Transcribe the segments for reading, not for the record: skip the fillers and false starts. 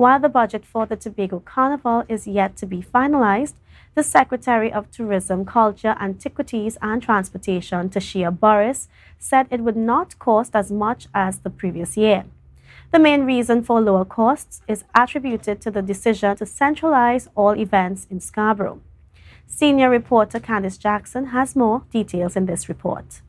While the budget for the Tobago Carnival is yet to be finalized, the Secretary of Tourism, Culture, Antiquities and Transportation, Tashia Burris, said it would not cost as much as the previous year. The main reason for lower costs is attributed to the decision to centralize all events in Scarborough. Senior reporter Kandace Jackson has more details in this report.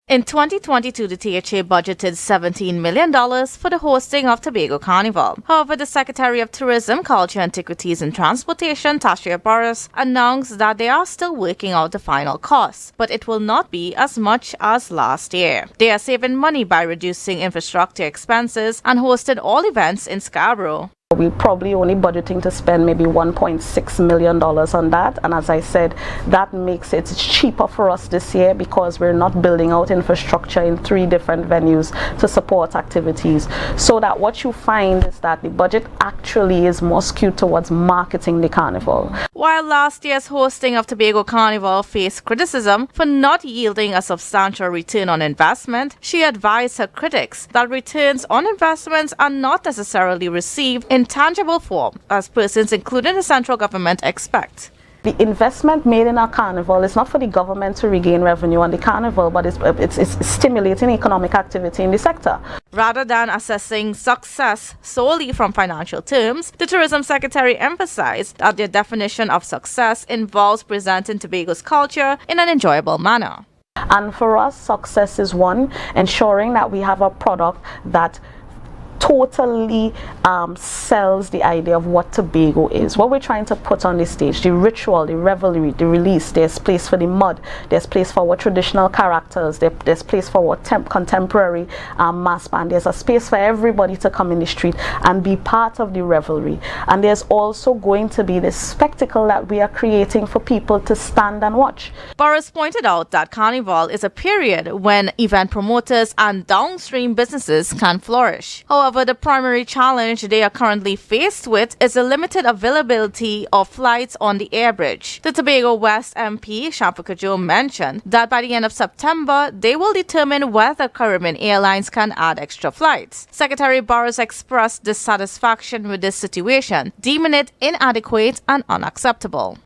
In 2022, the THA budgeted $17 million for the hosting of Tobago Carnival. However, the Secretary of Tourism, Culture, Antiquities and Transportation, Tashia Burris, announced that they are still working out the final costs, but it will not be as much as last year. They are saving money by reducing infrastructure expenses and hosted all events in Scarborough. We're probably only budgeting to spend maybe $1.6 million on that, and as I said, that makes it cheaper for us this year because we're not building out infrastructure in 3 different venues to support activities. So that what you find is that the budget actually is more skewed towards marketing the carnival. While last year's hosting of Tobago Carnival faced criticism for not yielding a substantial return on investment, she advised her critics that returns on investments are not necessarily received in tangible form, as persons including the central government expect. The investment made in our carnival is not for the government to regain revenue on the carnival, but it's stimulating economic activity in the sector. Rather than assessing success solely from financial terms, the Tourism Secretary emphasized that their definition of success involves presenting Tobago's culture in an enjoyable manner. And for us, success is one, ensuring that we have a product that totally sells the idea of what Tobago is. What we're trying to put on the stage, the ritual, the revelry, the release. There's place for the mud, there's place for our traditional characters, there's place for our contemporary mass band. There's a space for everybody to come in the street and be part of the revelry. And there's also going to be this spectacle that we are creating for people to stand and watch. Burris pointed out that Carnival is a period when event promoters and downstream businesses can flourish. However, the primary challenge they are currently faced with is the limited availability of flights on the air bridge. The Tobago West MP, Shampakajo, mentioned that by the end of September, they will determine whether Caribbean Airlines can add extra flights. Secretary Burris expressed dissatisfaction with this situation, deeming it inadequate and unacceptable.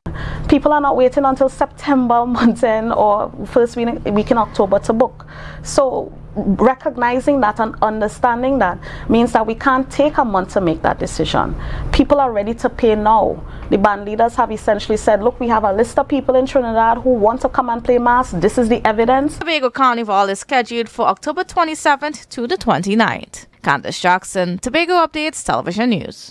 People are not waiting until September month end or first week in October to book. So recognizing that and understanding that means that we can't take a month to make that decision. People are ready to pay now. The band leaders have essentially said, look, we have a list of people in Trinidad who want to come and play mass. This is the evidence. Tobago Carnival is scheduled for October 27th to the 29th. Kandace Jackson, Tobago Updates Television News.